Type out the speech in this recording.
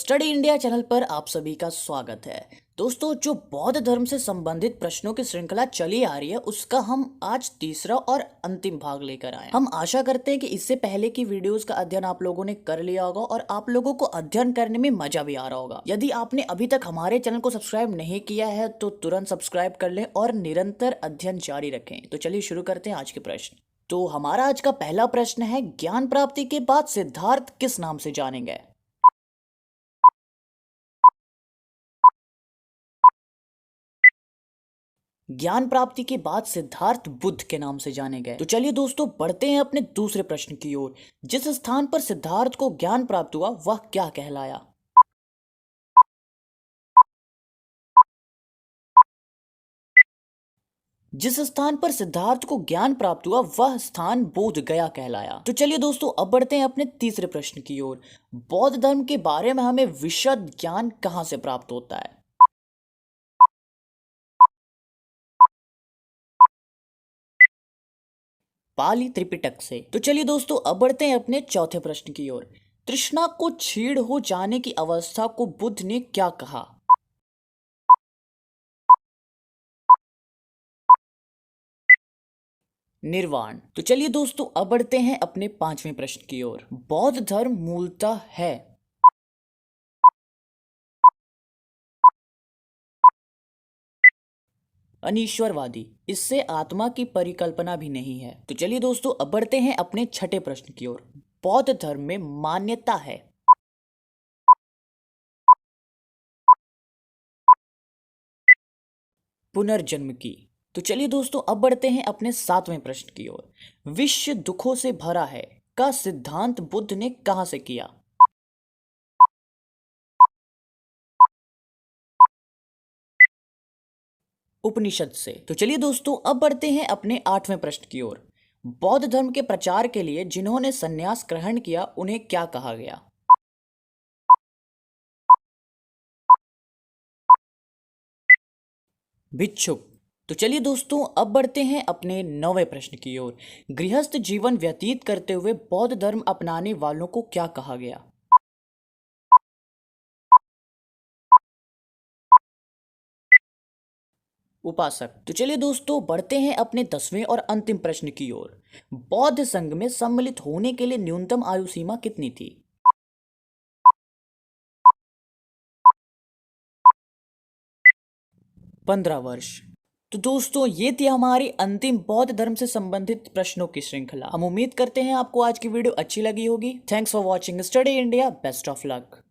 Study India channel पर आप सभी का स्वागत है। दोस्तों, जो बौद्ध धर्म से संबंधित प्रश्नों की श्रृंखला चली आ रही है उसका हम आज तीसरा और अंतिम भाग लेकर आए। हम आशा करते हैं कि इससे पहले की वीडियोस का अध्ययन आप लोगों ने कर लिया होगा और आप लोगों को अध्ययन करने में मजा भी आ रहा होगा। यदि आपने अभी तक हमारे चैनल को सब्सक्राइब नहीं किया है तो तुरंत सब्सक्राइब कर लें और निरंतर अध्ययन जारी रखें। तो चलिए शुरू करते हैं आज के प्रश्न। तो हमारा आज का पहला प्रश्न है, ज्ञान प्राप्ति के बाद सिद्धार्थ किस नाम से जाने गए? ज्ञान प्राप्ति के बाद सिद्धार्थ बुद्ध के नाम से जाने गए। तो चलिए दोस्तों, बढ़ते हैं अपने दूसरे प्रश्न की ओर। जिस स्थान पर सिद्धार्थ को ज्ञान प्राप्त हुआ वह क्या कहलाया? जिस स्थान पर सिद्धार्थ को ज्ञान प्राप्त हुआ वह स्थान बोध गया कहलाया। तो चलिए दोस्तों, अब बढ़ते हैं अपने तीसरे प्रश्न की ओर। बौद्ध धर्म के बारे में हमें विशद ज्ञान कहां से प्राप्त होता है? पाली त्रिपिटक से। तो चलिए दोस्तों, अब बढ़ते हैं अपने चौथे प्रश्न की ओर। तृष्णा को क्षीण हो जाने की अवस्था को बुद्ध ने क्या कहा? निर्वाण। तो चलिए दोस्तों, अब बढ़ते हैं अपने पांचवें प्रश्न की ओर। बौद्ध धर्म मूलतः है अनीश्वरवादी। इससे आत्मा की परिकल्पना भी नहीं है। तो चलिए दोस्तों, अब बढ़ते हैं अपने छठे प्रश्न की ओर। बौद्ध धर्म में मान्यता है पुनर्जन्म की। तो चलिए दोस्तों, अब बढ़ते हैं अपने सातवें प्रश्न की ओर। विश्व दुखों से भरा है का सिद्धांत बुद्ध ने कहां से किया? उपनिषद से। तो चलिए दोस्तों, अब बढ़ते हैं अपने आठवें प्रश्न की ओर। बौद्ध धर्म के प्रचार के लिए जिन्होंने संन्यास ग्रहण किया उन्हें क्या कहा गया? भिक्षुक। तो चलिए दोस्तों, अब बढ़ते हैं अपने नौवें प्रश्न की ओर। गृहस्थ जीवन व्यतीत करते हुए बौद्ध धर्म अपनाने वालों को क्या कहा गया? उपासक। तो चलिए दोस्तों, बढ़ते हैं अपने 10वें और अंतिम प्रश्न की ओर। बौद्ध संघ में सम्मिलित होने के लिए न्यूनतम आयु सीमा कितनी थी? 15 वर्ष। तो दोस्तों, ये थी हमारी अंतिम बौद्ध धर्म से संबंधित प्रश्नों की श्रृंखला। हम उम्मीद करते हैं आपको आज की वीडियो अच्छी लगी होगी। Thanks for watching study India. Best of luck.